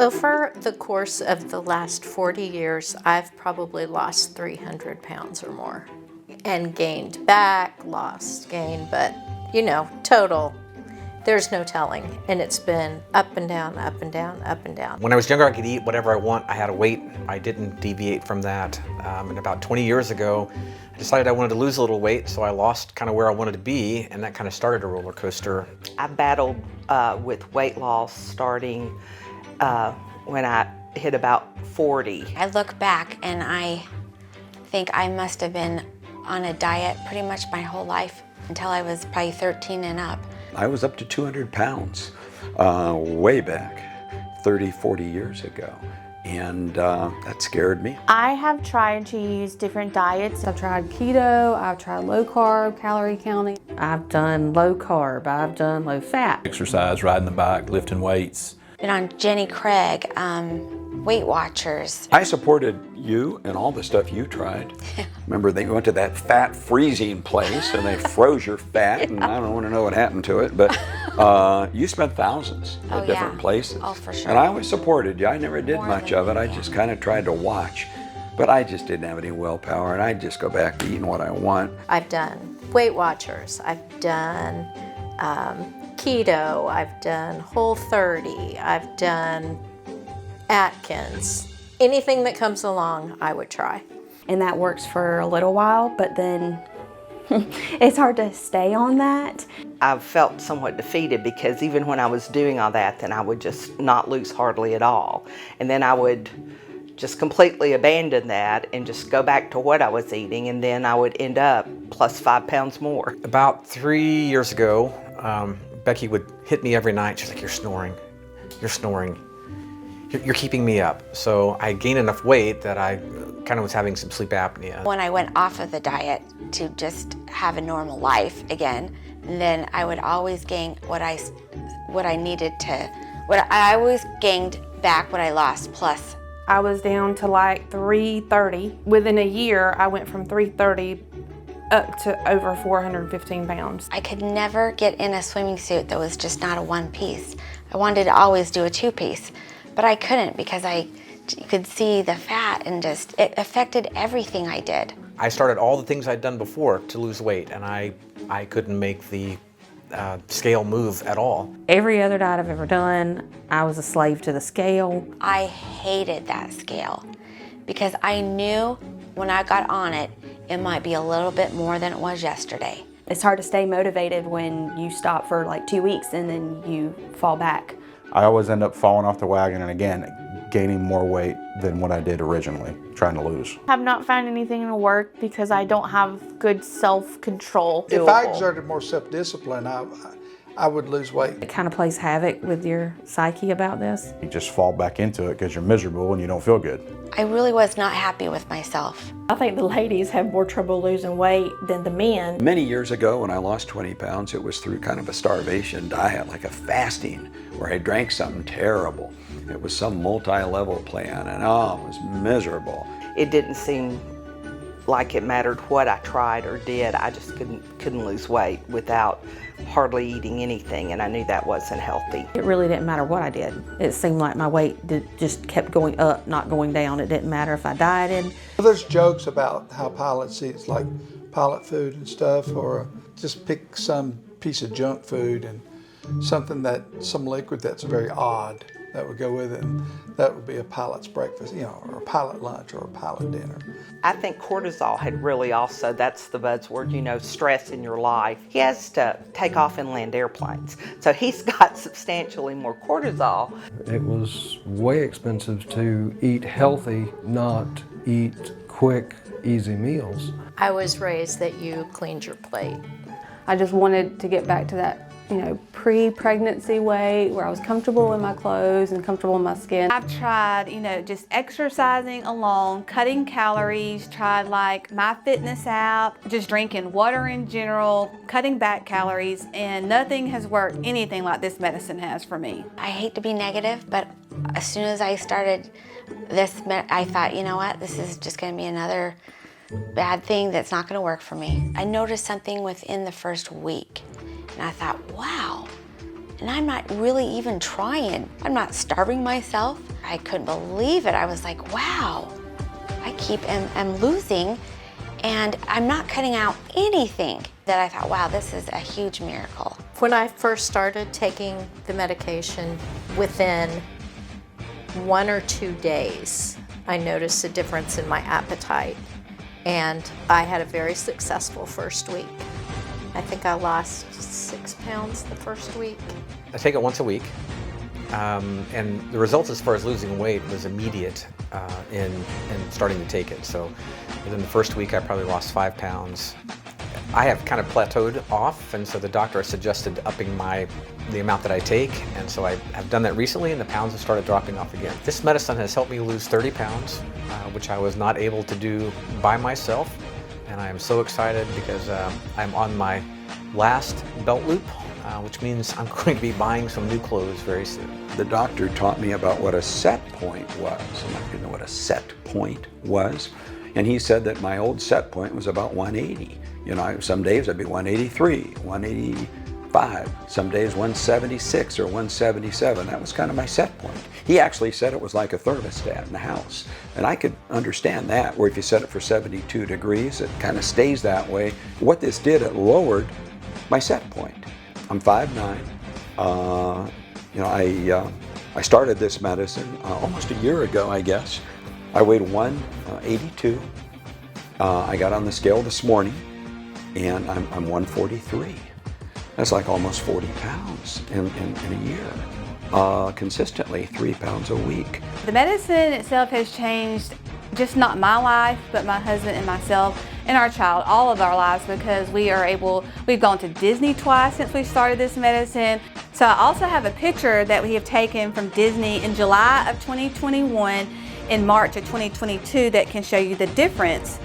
Over the course of the last 40 years, I've probably lost 300 pounds or more and gained back, lost, gained, but total, there's no telling. And it's been up and down, up and down, up and down. When I was younger, I could eat whatever I want. I had a weight. I didn't deviate from that. And about 20 years ago, I decided I wanted to lose a little weight, so I lost kind of where I wanted to be, and that kind of started a roller coaster. I battled with weight loss starting when I hit about 40. I look back and I think I must have been on a diet pretty much my whole life until I was probably 13 and up. I was up to 200 pounds way back 30, 40 years ago, and that scared me. I have tried to use different diets. I've tried keto, I've tried low carb, calorie counting. I've done low carb, I've done low fat. Exercise, riding the bike, lifting weights. Been on Jenny Craig, Weight Watchers. I supported you and all the stuff you tried. Remember, they went to that fat freezing place and they froze your fat, and I don't want to know what happened to it, but you spent thousands at different places. Oh, for sure. And I always supported you. I never did More much than of it. I just kind of tried to watch. But I just didn't have any willpower, and I'd just go back to eating what I want. I've done Weight Watchers, I've done keto, I've done Whole30, I've done Atkins. Anything that comes along, I would try. And that works for a little while, but then it's hard to stay on that. I've felt somewhat defeated because even when I was doing all that, then I would just not lose hardly at all. And then I would just completely abandon that and just go back to what I was eating, and then I would end up plus 5 pounds more. About 3 years ago, Becky would hit me every night. She's like, "You're snoring, you're snoring. You're keeping me up." So I gained enough weight that I kind of was having some sleep apnea. When I went off of the diet to just have a normal life again, then I would always gain what I always gained back what I lost plus. I was down to like 330. Within a year, I went from 330 up to over 415 pounds. I could never get in a swimming suit that was just not a one piece. I wanted to always do a two piece, but I couldn't because I could see the fat and just, it affected everything I did. I started all the things I'd done before to lose weight, and I couldn't make the scale move at all. Every other diet I've ever done, I was a slave to the scale. I hated that scale because I knew when I got on it, it might be a little bit more than it was yesterday. It's hard to stay motivated when you stop for like 2 weeks and then you fall back. I always end up falling off the wagon and again, gaining more weight than what I did originally, trying to lose. I have not found anything to work because I don't have good self-control. If I exerted more self-discipline, I would lose weight. It kind of plays havoc with your psyche about this. You just fall back into it because you're miserable and you don't feel good. I really was not happy with myself. I think the ladies have more trouble losing weight than the men. Many years ago when I lost 20 pounds, it was through kind of a starvation diet, like a fasting, where I drank something terrible. It was some multi-level plan, and it was miserable. It didn't seem like it mattered what I tried or did. I just couldn't lose weight without hardly eating anything, and I knew that wasn't healthy. It really didn't matter what I did. It seemed like my weight just kept going up, not going down. It didn't matter if I dieted. There's jokes about how pilots eat, like pilot food and stuff, or just pick some piece of junk food and some liquid that's very odd that would go with it, and that would be a pilot's breakfast, or a pilot lunch or a pilot dinner. I think cortisol had really also, that's the buzzword, stress in your life. He has to take off and land airplanes, so he's got substantially more cortisol. It was way expensive to eat healthy, not eat quick, easy meals. I was raised that you cleaned your plate. I just wanted to get back to that pre-pregnancy weight where I was comfortable in my clothes and comfortable in my skin. I've tried, just exercising alone, cutting calories, tried like my fitness app, just drinking water in general, cutting back calories, and nothing has worked anything like this medicine has for me. I hate to be negative, but as soon as I started this, I thought, you know what, this is just gonna be another bad thing that's not gonna work for me. I noticed something within the first week. And I thought, wow, and I'm not really even trying. I'm not starving myself. I couldn't believe it. I was like, wow, I'm losing, and I'm not cutting out anything. That I thought, wow, this is a huge miracle. When I first started taking the medication, within 1 or 2 days, I noticed a difference in my appetite, and I had a very successful first week. I think I lost 6 pounds the first week. I take it once a week, and the results as far as losing weight was immediate in starting to take it. So within the first week, I probably lost 5 pounds. I have kind of plateaued off, and so the doctor suggested upping the amount that I take, and so I have done that recently, and the pounds have started dropping off again. This medicine has helped me lose 30 pounds, which I was not able to do by myself, and I am so excited because I'm on my last belt loop, which means I'm going to be buying some new clothes very soon. The doctor taught me about what a set point was, and I didn't know what a set point was, and he said that my old set point was about 180. You know, some days I'd be 183, 185, some days 176 or 177. That was kind of my set point. He actually said it was like a thermostat in the house. And I could understand that, where if you set it for 72 degrees, it kind of stays that way. What this did, it lowered my set point. I'm 5'9". You know, I started this medicine almost a year ago, I guess. I weighed 182. I got on the scale this morning, and I'm 143. That's like almost 40 pounds in a year. Consistently 3 pounds a week. The medicine itself has changed just not my life, but my husband and myself and our child, all of our lives, because we've gone to Disney twice since we started this medicine. So I also have a picture that we have taken from Disney in July of 2021, in March of 2022, that can show you the difference.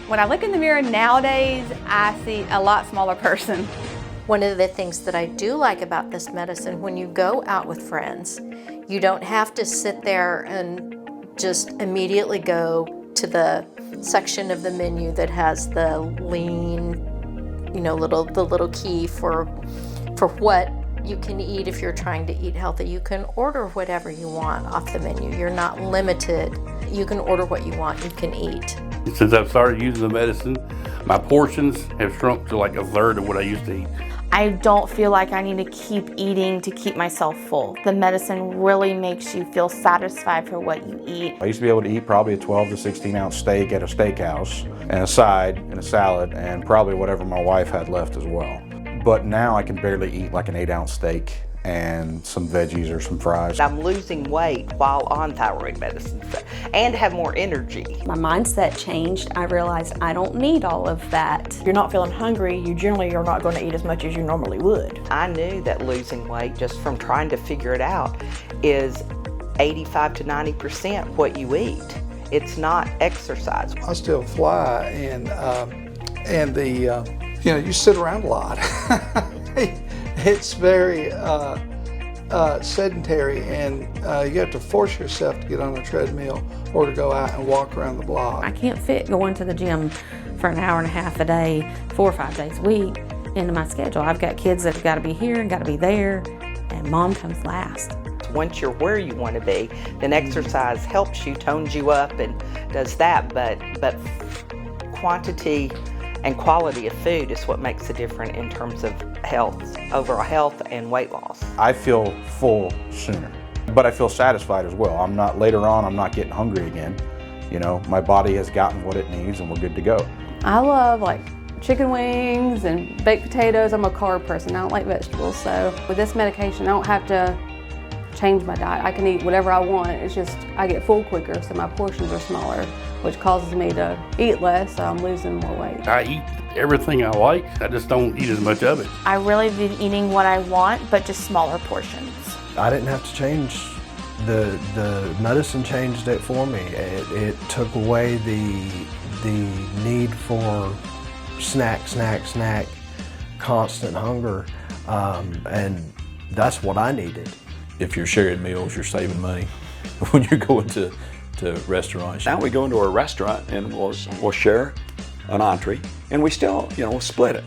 When I look in the mirror nowadays, I see a lot smaller person. One of the things that I do like about this medicine, when you go out with friends, you don't have to sit there and just immediately go to the section of the menu that has the lean, you know, the little key for what you can eat if you're trying to eat healthy. You can order whatever you want off the menu. You're not limited. You can order what you want, you can eat. Since I've started using the medicine, my portions have shrunk to like a third of what I used to eat. I don't feel like I need to keep eating to keep myself full. The medicine really makes you feel satisfied for what you eat. I used to be able to eat probably a 12 to 16 ounce steak at a steakhouse, and a side and a salad, and probably whatever my wife had left as well. But now I can barely eat like an 8-ounce steak and some veggies or some fries. I'm losing weight while on thyroid medicine and have more energy. My mindset changed. I realized I don't need all of that. If you're not feeling hungry, you generally are not going to eat as much as you normally would. I knew that losing weight, just from trying to figure it out, is 85 to 90% what you eat. It's not exercise. I still fly, and you sit around a lot. It's very sedentary, and you have to force yourself to get on a treadmill or to go out and walk around the block. I can't fit going to the gym for an hour and a half a day, 4 or 5 days a week into my schedule. I've got kids that have got to be here and got to be there, and mom comes last. Once you're where you want to be, then exercise helps you, tones you up, and does that. But quantity and quality of food is what makes a difference in terms of overall health and weight loss. I feel full sooner, but I feel satisfied as well. I'm not getting hungry again. You know, my body has gotten what it needs, and we're good to go. I love like chicken wings and baked potatoes. I'm a carb person. I don't like vegetables. So with this medication, I don't have to change my diet. I can eat whatever I want. It's just I get full quicker, so my portions are smaller, which causes me to eat less, so I'm losing more weight. I eat everything I like. I just don't eat as much of it. I really been eating what I want, but just smaller portions. I didn't have to change. The medicine changed it for me. It took away the need for snack, constant hunger, and that's what I needed. If you're sharing meals, you're saving money. When you're going to restaurants. Now we go into a restaurant and we'll share an entree, and we still, we'll split it.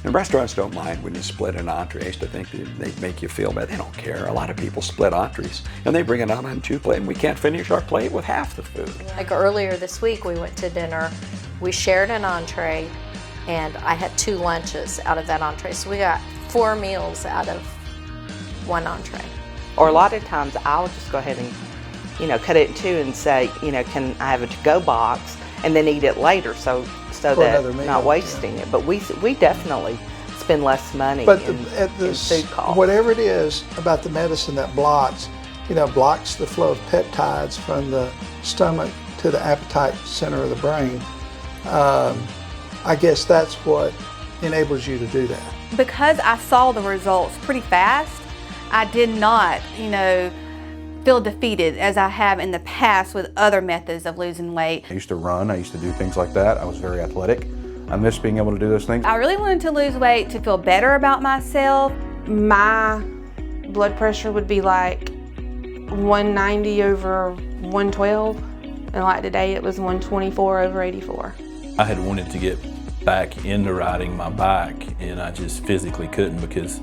And restaurants don't mind when you split an entree. I used to think they make you feel bad. They don't care. A lot of people split entrees, and they bring it out on 2 plates, and we can't finish our plate with half the food. Like earlier this week, we went to dinner. We shared an entree, and I had 2 lunches out of that entree. So we got 4 meals out of 1 entree. Or a lot of times I'll just go ahead and, cut it in 2 and say, can I have a to-go box and then eat it later so that I'm not wasting it. But we definitely spend less money in food costs. Whatever it is about the medicine that blocks the flow of peptides from the stomach to the appetite center of the brain, I guess that's what enables you to do that. Because I saw the results pretty fast, I did not, feel defeated as I have in the past with other methods of losing weight. I used to run, I used to do things like that. I was very athletic. I miss being able to do those things. I really wanted to lose weight to feel better about myself. My blood pressure would be like 190 over 112, and like today it was 124 over 84. I had wanted to get back into riding my bike, and I just physically couldn't because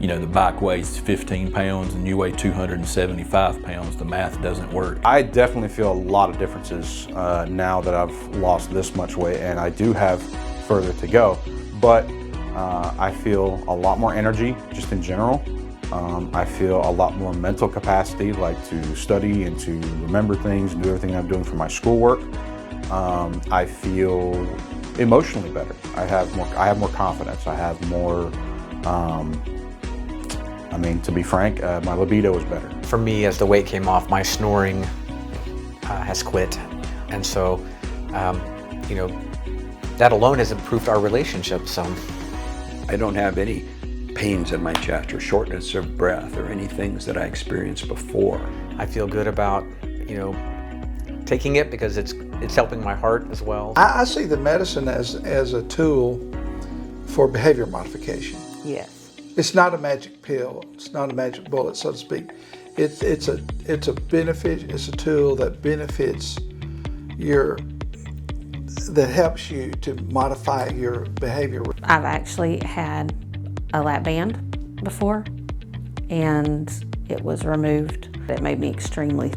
the bike weighs 15 pounds and you weigh 275 pounds. The math doesn't work. I definitely feel a lot of differences now that I've lost this much weight, and I do have further to go. But I feel a lot more energy just in general. I feel a lot more mental capacity, like to study and to remember things and do everything I'm doing for my schoolwork. I feel emotionally better. I have more confidence. I have more. To be frank, my libido is better. For me, as the weight came off, my snoring has quit. And so, that alone has improved our relationship some. I don't have any pains in my chest or shortness of breath or any things that I experienced before. I feel good about, taking it because it's helping my heart as well. I see the medicine as a tool for behavior modification. Yes. It's not a magic pill. It's not a magic bullet, so to speak. It's a benefit. It's a tool that benefits that helps you to modify your behavior. I've actually had a lap band before, and it was removed. It made me extremely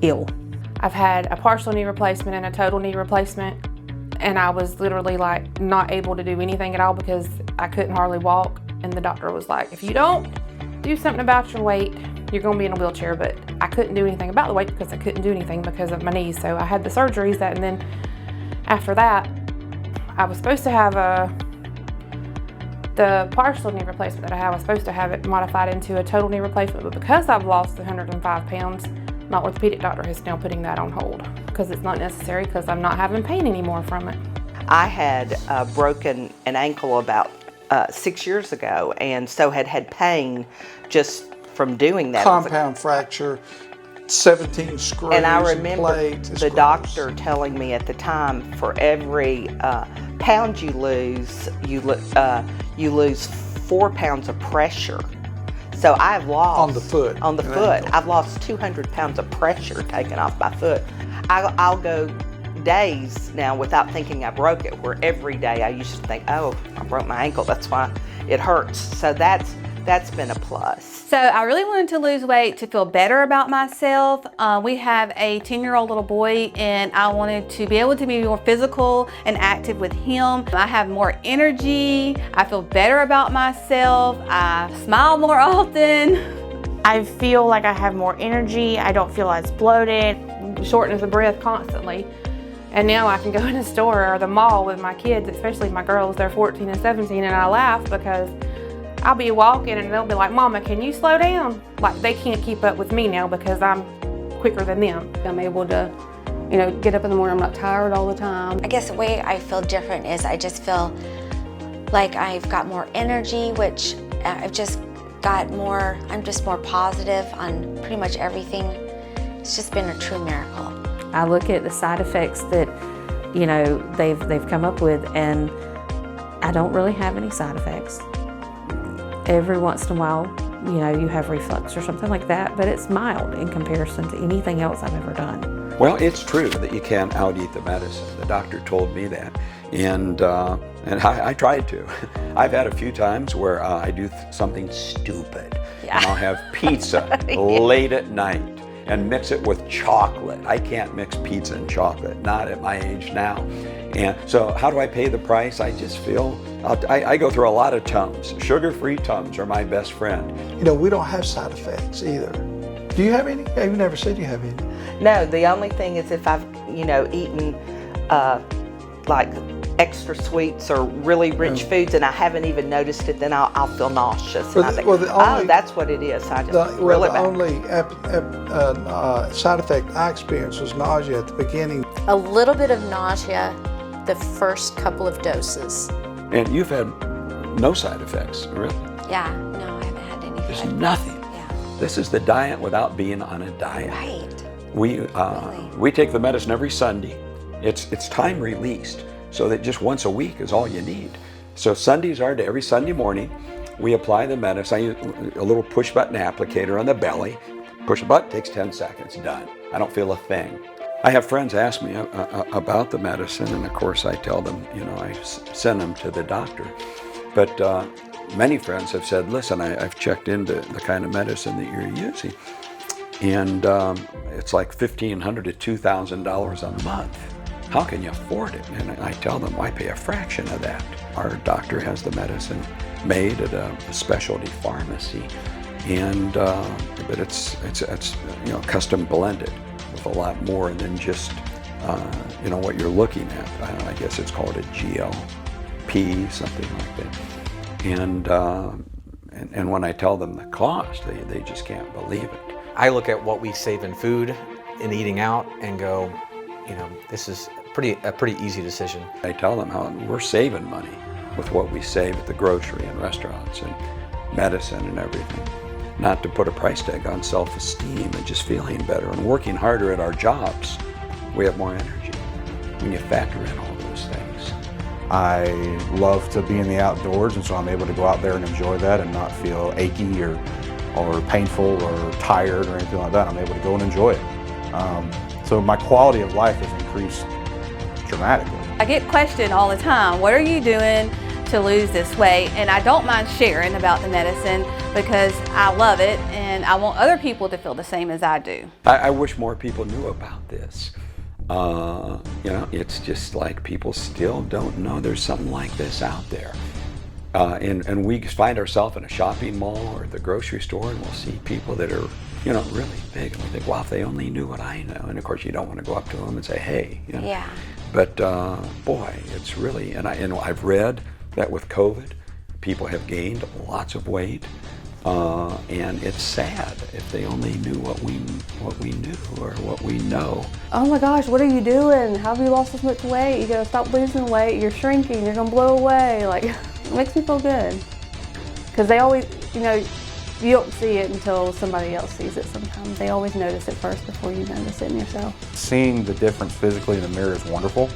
ill. I've had a partial knee replacement and a total knee replacement, and I was literally like not able to do anything at all because I couldn't hardly walk. And the doctor was like, if you don't do something about your weight, you're gonna be in a wheelchair. But I couldn't do anything about the weight because I couldn't do anything because of my knees. So I had the surgeries and then after that, I was supposed to have the partial knee replacement that I have, I was supposed to have it modified into a total knee replacement. But because I've lost 105 pounds, my orthopedic doctor is now putting that on hold because it's not necessary because I'm not having pain anymore from it. I had broken an ankle about 6 years ago, and so had pain just from doing that. Compound fracture, 17 screws. And I remember plates. the doctor telling me at the time, for every pound you lose, you lose 4 pounds of pressure. So I've lost on the foot. On the foot, I've lost 200 pounds of pressure taken off my foot. I'll go days now without thinking I broke it, where every day I used to think, oh, I broke my ankle, that's why it hurts. So that's been a plus. So I really wanted to lose weight to feel better about myself. We have a 10-year-old little boy, and I wanted to be able to be more physical and active with him. I have more energy. I feel better about myself. I smile more often. I feel like I have more energy. I don't feel as bloated. Shortness of breath constantly. And now I can go in a store or the mall with my kids, especially my girls, they're 14 and 17, and I laugh because I'll be walking and they'll be like, Mama, can you slow down? Like they can't keep up with me now because I'm quicker than them. I'm able to, get up in the morning, I'm not tired all the time. I guess the way I feel different is I just feel like I've got more energy, which I've just got more, I'm just more positive on pretty much everything. It's just been a true miracle. I look at the side effects that, they've come up with, and I don't really have any side effects. Every once in a while, you have reflux or something like that, but it's mild in comparison to anything else I've ever done. Well, it's true that you can't out-eat the medicine. The doctor told me that, and I tried to. I've had a few times where I do something stupid, and I'll have pizza late at night and mix it with chocolate. I can't mix pizza and chocolate, not at my age now. And so how do I pay the price? I just feel, I go through a lot of Tums. Sugar-free Tums are my best friend. You know, we don't have side effects either. Do you have any? You've never said you have any. No, the only thing is if I've, eaten like extra sweets or really rich foods and I haven't even noticed it, then I'll feel nauseous. And I think, oh, that's what it is. I just really the only side effect I experienced was nausea at the beginning. A little bit of nausea the first couple of doses. And you've had no side effects, really? Yeah, no, I haven't had any. There's nothing. Yeah. This is the diet without being on a diet. Right. We take the medicine every Sunday. It's time released, so that just once a week is all you need. So Sundays are every Sunday morning, we apply the medicine. I use a little push button applicator on the belly. Push a button, takes 10 seconds, done. I don't feel a thing. I have friends ask me about the medicine, and of course I tell them, I send them to the doctor. But many friends have said, listen, I've checked into the kind of medicine that you're using, and it's like $1,500 to $2,000 a month. How can you afford it? And I tell them, I pay a fraction of that. Our doctor has the medicine made at a specialty pharmacy, and but it's custom blended with a lot more than just what you're looking at. I guess it's called a GLP, something like that. And when I tell them the cost, they just can't believe it. I look at what we save in food and eating out and go, this is a pretty easy decision. I tell them how we're saving money with what we save at the grocery and restaurants and medicine and everything. Not to put a price tag on self-esteem and just feeling better and working harder at our jobs. We have more energy when you factor in all those things. I love to be in the outdoors, and so I'm able to go out there and enjoy that and not feel achy or painful or tired or anything like that. I'm able to go and enjoy it. So my quality of life has increased dramatically. I get questioned all the time, what are you doing to lose this weight? And I don't mind sharing about the medicine because I love it and I want other people to feel the same as I do. I wish more people knew about this. It's just like people still don't know there's something like this out there. And we find ourselves in a shopping mall or the grocery store, and we'll see people that are, really big, and we think, wow, if they only knew what I know. And of course, you don't want to go up to them and say, hey, Yeah. But boy, it's really, and I've read that with COVID, people have gained lots of weight, and it's sad if they only knew what we knew or what we know. Oh my gosh, what are you doing? How have you lost this much weight? You gotta stop losing weight. You're shrinking. You're gonna blow away. Like, it makes me feel good. Because they always, you don't see it until somebody else sees it sometimes. They always notice it first before you notice it in yourself. Seeing the difference physically in the mirror is wonderful,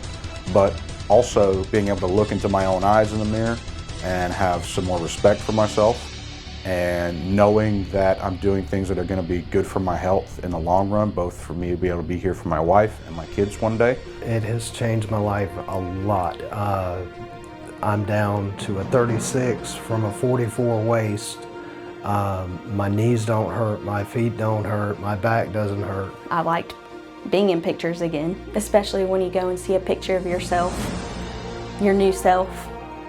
but also being able to look into my own eyes in the mirror and have some more respect for myself, and knowing that I'm doing things that are going to be good for my health in the long run, both for me to be able to be here for my wife and my kids one day. It has changed my life a lot. I'm down to a 36 from a 44 waist. My knees don't hurt, my feet don't hurt, my back doesn't hurt. I liked being in pictures again, especially when you go and see a picture of yourself, your new self.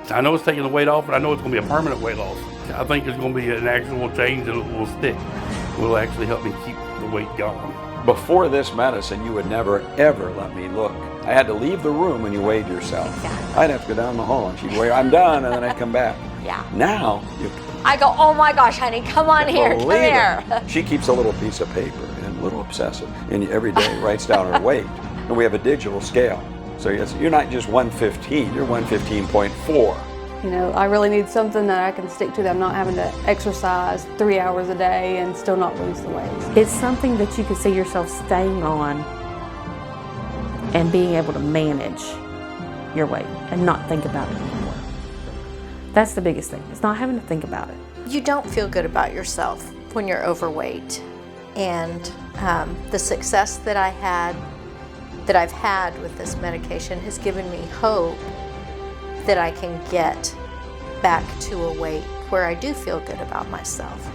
I know it's taking the weight off, but I know it's going to be a permanent weight loss. I think it's going to be an actual change that will stick. It will actually help me keep the weight gone. Before this medicine, you would never, ever let me look. I had to leave the room when you weighed yourself. Yeah. I'd have to go down the hall and she'd weigh, I'm done, and then I'd come back. Yeah. Now, I go, oh my gosh, honey, come on here, come here. She keeps a little piece of paper, and a little obsessive, and every day writes down her weight. And we have a digital scale. So you're not just 115, you're 115.4. I really need something that I can stick to, that I'm not having to exercise 3 hours a day and still not lose the weight. It's something that you can see yourself staying on and being able to manage your weight and not think about it anymore. That's the biggest thing. It's not having to think about it. You don't feel good about yourself when you're overweight. And the success that I had that I've had with this medication has given me hope that I can get back to a weight where I do feel good about myself.